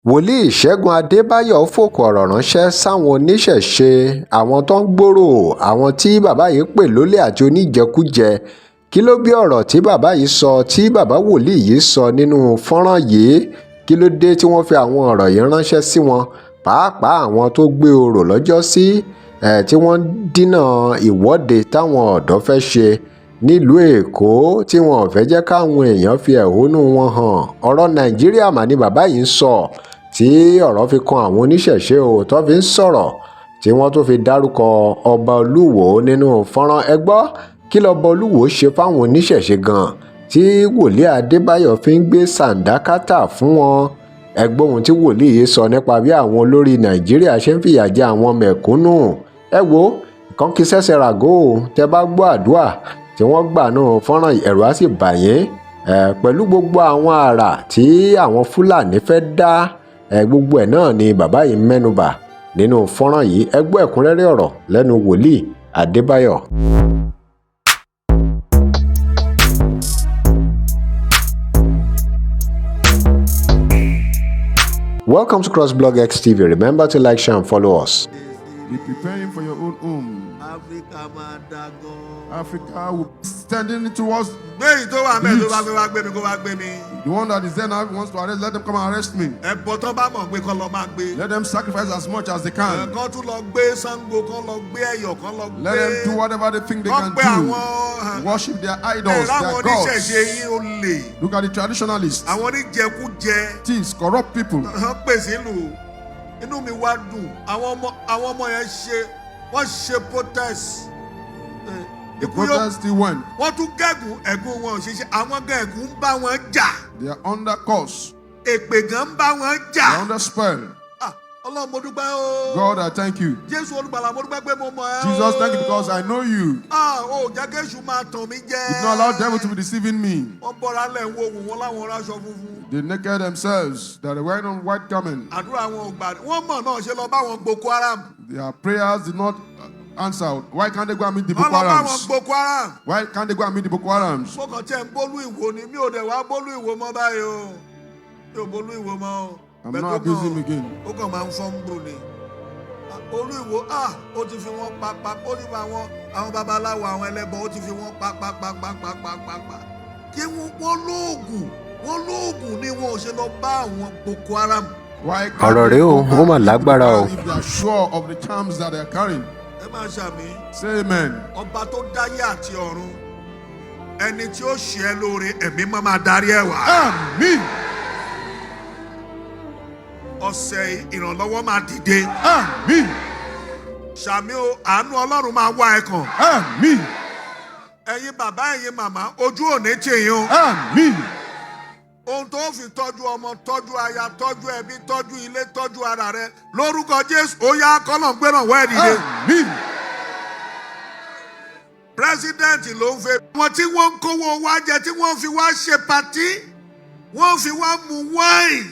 wòlíì Segun Adebayo fòkò ọ̀rọ̀ ránṣẹ́ sáwọn oníṣẹ̀ṣe àwọn tó ń gbòòrò àwọn tí bàbá yìí pè lólè àti oníjẹkújẹ. Kí ló bí ọ̀rọ̀ tí bàbá yìí sọ tí bàbá wòlíì yìí sọ nínú fọ́nrán yìí? Kí ló dé tí wọ́n fi àwọn ọ̀rọ̀ yìí ránṣẹ́ sí wọn, pàápàá àwọn tó gbé orò lọ́jọ́sí tí wọ́n dínà ìwọ́de táwọn ọ̀dọ́ fẹ́ ṣe nílùú Èkó tí wọn ò fẹ́ jẹ́ káwọn èèyàn fi ẹ̀hónú wọn hàn? Ọ̀rọ̀ Nàìjíríà mà ni bàbá yìí ń sọ, tí ọ̀rọ̀ fi kan àwọn oníṣẹ̀ṣe tó fi ń sọ̀rọ̀ tí wọ́n tó fi dárúkọ Ọba Oluwo nínú fọ́nrán. Ẹ gbọ́ kí lọ́ba Oluwo ṣe fáwọn oníṣẹ̀ṣe gan-an tí wòlíì Adébáyọ̀ fi ń gbé sàǹdákátà fún wọn. Ẹ gbọ́ ohun tí wòlíì yìí sọ nípa bí àwọn olórí Nàìjíríà ṣe ń fìyà jẹ àwọn mẹ̀kúnnù. Ẹ wo nǹkan kí sẹ́sẹ̀ ràgó tẹ bá gbọ́ àdúrà tí wọ́n gbà náà fọ́nrán ẹ̀rù á sì bà yín pẹ̀lú gbogbo àwọn àrà tí àwọn Fúlàní fẹ́ dá. Gbogbo ẹ̀ náà ni bàbá yìí mẹ́nubà nínú fọ́nrán yìí. Ẹ gbọ́ ẹ̀kúnrẹ́rẹ́ ọ̀rọ̀ lẹ́nu wòlíì Adébáyọ̀. Welcome to CrossBlog X TV. Remember to like, share and follow us. Be preparing for your own home. Africa will be standing towards the one that is there now wants to arrest. Let them come and arrest me. Let them sacrifice as much as they can. Let them do whatever they think they can do. Worship their idols, their gods. Look at the traditionalists. Thieves, corrupt people. Inú mi wá dùn àwọn ọmọ yẹn wọ́n ṣe protest. The protest still went. Wọ́n tún ẹ̀gún wọn ò ṣiṣẹ́, àwọn gan ẹ̀gún ń bá wọn jà. They are under curse. Èpè gan ń bá wọn jà. They are under spell. Ọlọ́run mo dúpẹ́ o. God, I thank you. Jésù olùgbàlà mo dúpẹ́ pé mo mọ̀ ẹ́ o. Jesus, thank you because I know you. O jẹ́ kí èṣù máa tàn mí jẹ. You did not allow the devil to be deceiving me. Wọ́n bọ́ra lẹ̀ ń wo òwò wọn láwọn aráṣọ funfun. They naked themselves, that they wearing on white garment. Àdúrà wọn ò gbà. Wọ́n mọ̀ náà ṣe lọ bá wọn Boko Haram. Their prayers did not answer. Why can't they go and meet the Boko Harams? Why can't they go and meet the Boko Harams? Mo kàn tẹ́ ń bólú ìwò ni mi ò dẹ̀ wá bólú ìwò mọ́ báyìí o. Mi ò bólú ìwò mọ́ o. I'm not abusing him again. Ó kàn máa ń fọ́n gbò ni. Olú ìwò ó ti fi wọ́n pa ó ti fi àwọn babaláwo àwọn ẹlẹ́bọ ó ti fi wọ́n pa. Kí wọ́n lóògùn ni wọn ò ṣe lọ bá àwọn Boko Haram. Ọ̀rọ̀ rẹ̀ ó mà lágbára o. If they are sure of the charms that they are carrying. Ẹ máa ṣàmì. Say amen. Ọba tó dáyé àti ọ̀run ẹni tí ó ṣe ẹ́ lóore ẹ̀mí máa darí ẹ̀ wá. Àmín. Ọ̀sẹ̀ ìrànlọ́wọ́ máa dìde. Àmín. Ṣàmì o, àánú Ọlọ́run máa wá ẹ kàn. Àmín. Ẹ̀yin bàbá ẹ̀yin màmá ojú òní tì yín o. Àmín. Ohun tó fi tọ́jú ọmọ, tọ́jú aya, tọ́jú ẹbí, tọ́jú ilé, tọ́jú ara rẹ lórúkọ Jésù ó yá kọ́lọ̀ ń gbéra wọ́ ẹ̀ dìde. Àmín. Pírẹ́sídẹ̀ǹtì ló ń fẹ́. Àwọn tí wọ́n ń kówó wá jẹ tí wọ́n fi wá ṣe pàtí, wọ́n fi wá mu wáìnì,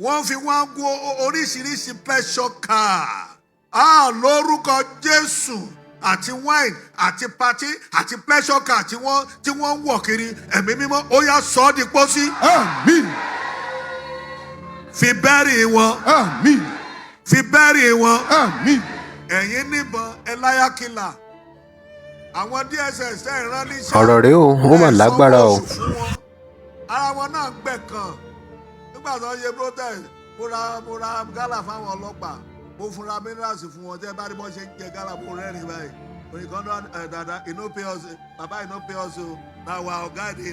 wọ́n fi wá go oríṣiríṣi pleasure car. Lórúkọ Jésù àti wine àti party àti pleasure car tí wọ́n ń wọ̀ kiri ẹ̀mí mímọ́ ó yá sọ ọ́ di pósí. Àmín. Fi bẹ́ẹ̀rì wọn. Àmín. Fi bẹ́ẹ̀rì wọn. Àmín. Ẹ̀yin níbọn ẹláyàkìlà àwọn DSS tẹ́ ìran níṣẹ́. Ọ̀rọ̀ rẹ̀ ó mà lágbára o. Ara wọn náà gbẹ̀ kan nígbà tó ń ṣe protest mo ra gálà fáwọn ọlọ́pàá. Mo fúnra minerals fún wọn tẹ́ bá rí bọ́ ṣe ń jẹ gálà mo rẹ́rìn báyìí. Òyìnbó dada iná pay us bàbá iná pay us o na wa ọ̀gá èdè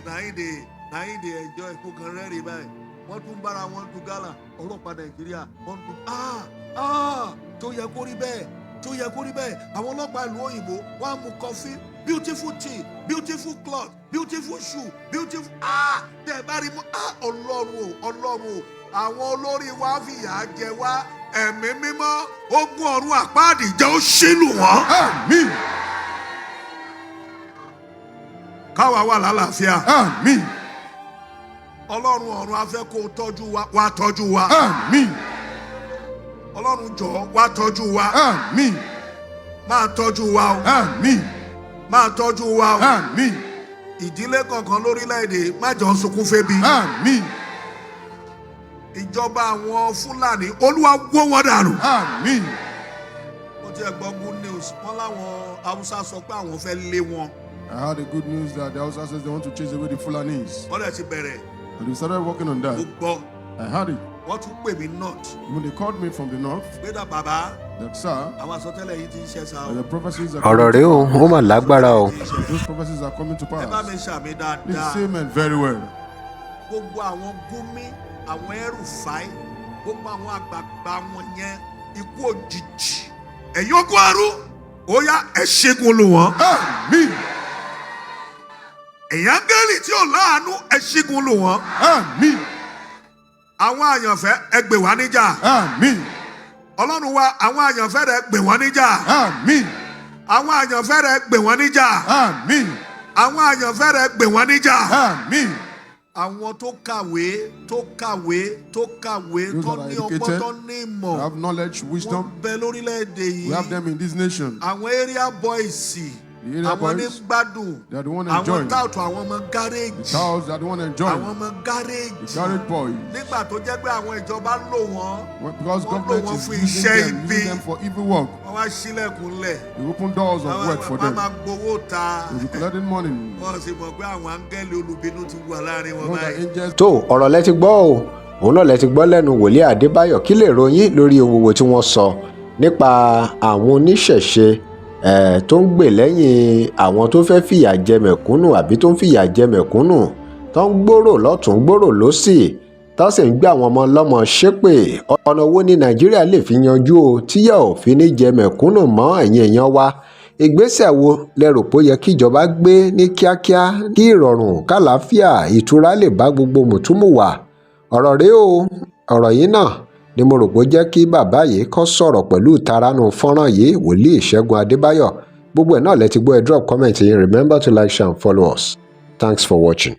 nàìdè enjoy kó kan rẹ́rìn báyìí. Wọ́n tún bára wọn du gálà ọlọ́pàá Nàìjíríà wọ́n tún tó yẹ kó rí bẹ́ẹ̀ àwọn ọlọ́pàá ìlú òyìnbó wọ́n á mu kọfí beautiful tea beautiful cloth beautiful shoe beautiful tẹ́ bá rí mọ́ Ọlọ́run o àwọn olórí wa fìyà jẹ wá. Ẹ̀mí mímọ́ ogun ọ̀run àpáàdì jẹ́ ó ṣílù wọ́n. Àmín. Káwa wà lálàáfíà. Àmín. Ọlọ́run ọ̀run a fẹ́ kó tọ́jú wa wá tọ́jú wa. Àmín. Ọlọ́run jọ̀ọ́ wá tọ́jú wa. Àmín. Máa tọ́jú wa o. Àmín. Máa tọ́jú wa o. Àmín. Ìdílé kankan lórílẹ̀‐èdè má jọ sunkún fébi. Àmín. ìjọba àwọn Fúlàní Olúwa wó wọn dànù. Àmín. Mo ti ẹ̀ gbọ́ good news wọ́n láwọn Haúsá sọ pé àwọn fẹ́ lé wọn. I heard the good news that the Hausa says they want to chase away the Fulanis. Wọ́n dẹ̀ ti bẹ̀rẹ̀. And we started working on that. Mo gbọ́. I heard it. Wọ́n tún pè mí north. When they called me from the north, Gbéra bàbá. that sir, Àwọn àsọtẹ́lẹ̀ yìí ti ń ṣẹ́ sa o. and the prophecies are ọ̀rọ̀ rèé o ó mà lágbára o. those prophecies are coming to Ẹ bá mi pass. ṣàmì Please dáadáa. say amen very well. Gbogbo àwọn Gúnmí, àwọn Ẹrùfáì, gbogbo àwọn àgbààgbà wọn yẹn ikú òjijì. Ẹ̀yin ogun àrùn, ó yá ẹ ṣẹ́gun lù wọ́n. Àmín. Ẹ̀yin áńgẹ́lì tí ò láàánú ẹ ṣẹ́gun lù wọ́n. Àmín. Àwọn àyànfẹ́ ẹ gbè wá níjà. Àmín. Ọlọ́run wa àwọn àyànfẹ́ rẹ gbè wọ́n níjà. Àmín. Àwọn àyànfẹ́ rẹ gbè wọ́n níjà. Àmín. Àwọn àyànfẹ́ rẹ gbè wọ́n níjà. Àmín. Àwọn tó kàwé tó Those ní that are ọgbọ́n tó educated, ní ìmọ̀. have knowledge, Wọ́n wisdom. bẹ lórílẹ̀‐èdè yìí. We have them in this nation. Àwọn area boys The area àwọn ní boys, gbádùn. they are the one Àwọn enjoying. táàtù àwọn ọmọ The gáréèjì. cows are the one Àwọn enjoying. ọmọ The gáréèjì. garage boys. Nígbà tó jẹ́ pé àwọn ìjọba lò wọ́n. Because Wọ́n lò government wọ́n is fún using iṣẹ́ them, ibi. using them for evil work. Wọ́n wá sílẹ̀kùn lẹ̀. They open doors of work for Wọ́n them. máa gbowó ta. They be collecting money. Wọ́n sì mọ̀ pé àwọn áńgẹ́lì olùbínú ti wà láàrin wọn Know that báyìí. angels tó ọ̀rọ̀ lẹ ti gbọ́ o òun náà lẹ ti gbọ́ lẹ́nu wòlíì Adébáyọ̀ kí lè ròyìn lórí ohun gbogbo tí wọ́n sọ nípa àwọn oníṣẹ̀ṣe tó ń gbè lẹ́yìn àwọn tó fẹ́ fìyà jẹ mẹ̀kúnnù àbí tó ń fìyà jẹ mẹ̀kúnnù tó ń gbòrò lọ́tún gbòrò lósì tó sì ń gbé àwọn ọmọ ọlọ́mọ ṣépè ọ̀nà wo ni Nàìjíríà lè fi yanjú o tíyà ò fi ní jẹ mẹ̀kúnnù mọ́ ẹ̀yin èèyàn wa ìgbésẹ̀ wo lẹ rò pé ó yẹ kí ìjọba gbé ní kíákíá kí ìrọ̀rùn kàlàáfíà ìtura lè bá gbogbo mùtúmùwà ọ̀rọ̀ rèé o ọ̀rọ̀ yìí náà ni mo rò pé ó jẹ́ kí bàbá yìí kọ́ sọ̀rọ̀ pẹ̀lú ìtaranu fọ́nrán yìí wòlíì Ṣẹ́gun Adébáyọ̀ gbogbo ẹ̀ náà lẹ ti gbọ́ ẹ drop comment yìí remember to like share and follow us thanks for watching.